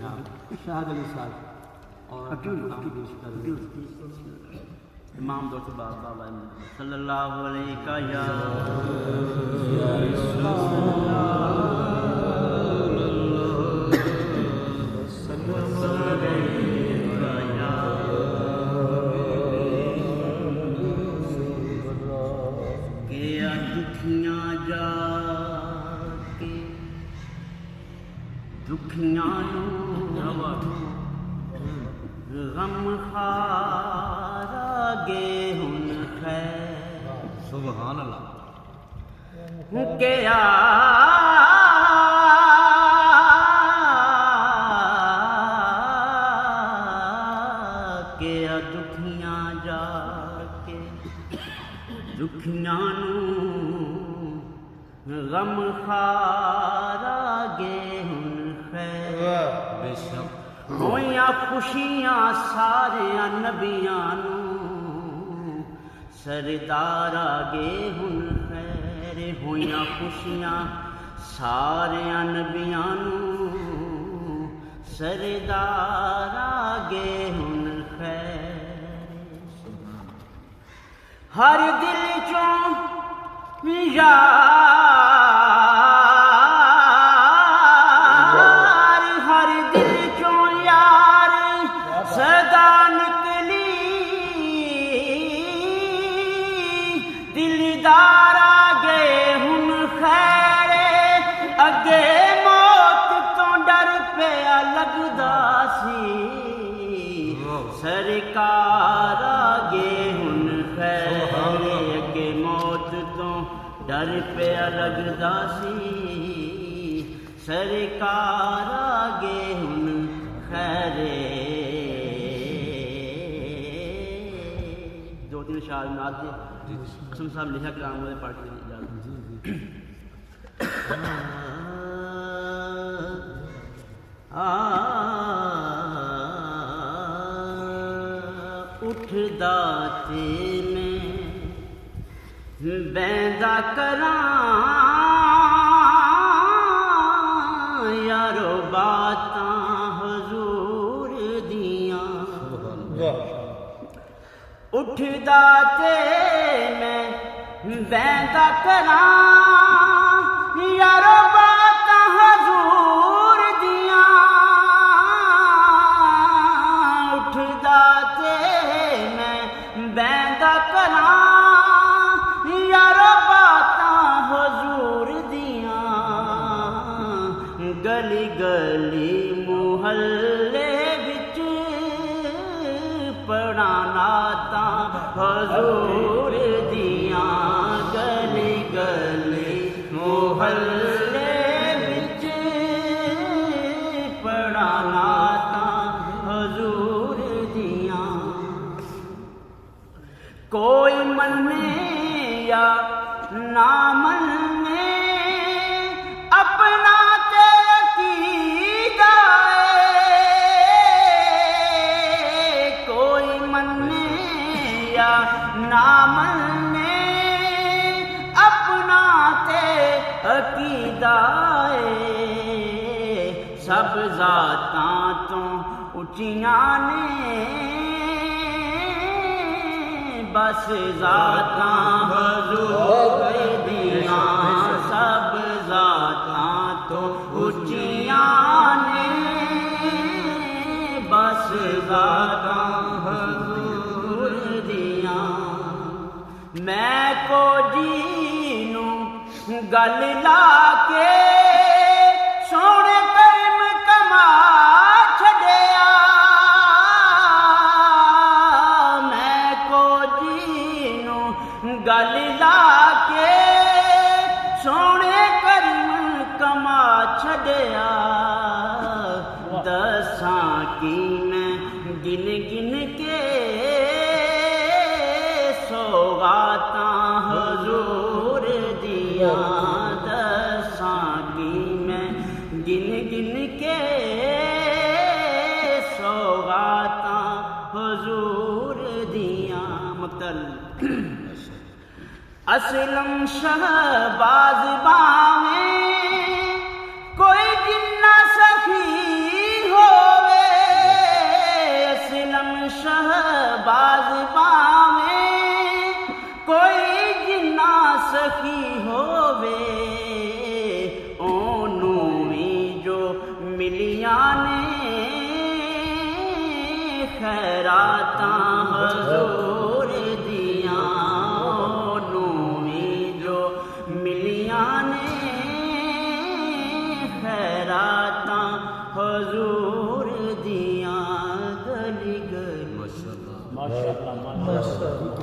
شاہد علی صاحب اور امام دوست بابا صلی اللہ علیہ یا دکھیاں غم خارا گے ہن خیر سبحان اللہ کیا دکھیاں جا کے دکھیاں غم خارا گے ہن بے شک ہویاں خوشیاں سارے نبیاں سردار آگے ہن خیر ہویاں خوشیاں سارے نبیاں سردار آگے ہن خیر ہر دل چوں دلدار آگے ہن خیر اگے موت تو ڈر پیا لگدا سی سرکار آگے ہن خیر اگے موت تو ڈر پیا لگدا سی سرکار آگے ہن خیر دو تین اشعار نعت دے قسم صاحب لکھا کرام ہوئے پڑھ کے اجازت اٹھدا تے میں بیندا کراں یارو باتاں حضور دیاں اٹھدا تے میں بیندا کراں یارو باتاں حضور دیاں اٹھدا تے میں بیندا کراں یارو باتاں حضور دیاں گلی گلی محلے وچ پڑھاں نعتاں حضور دیاں گلی گلی محلے وچ پڑھاں نعتاں حضور دیاں کوئی منے یا نہ منے اپنا تے عقیدہ کوئی منے یا نہ منے اپنا تے عقیدہ سب ذاتاں تو اچیاں نے بس ذاتاں حضور دیاں سب ذاتاں تو اچیاں نے بس ذاتاں حضور دیاں میں کو جینو گل لا کے سونے کرم کما چھڈیا میں کو جینو گل لا کے سونے کرم کما چھڈیا دساں کی میں گن گن کے سوغاتاں حضور دیاں دساں کی میں گن گن کے سوغاتاں حضور دیاں مقتل اسلم شہباز باویں کوئی جنہ سخی ہو سخی ہووے اونوں وی جو ملیاں نے خیراتاں حضور دیاں اونوں وی جو ملیاں نے خیراتاں حضور دیاں گلی گلی ماشاءاللہ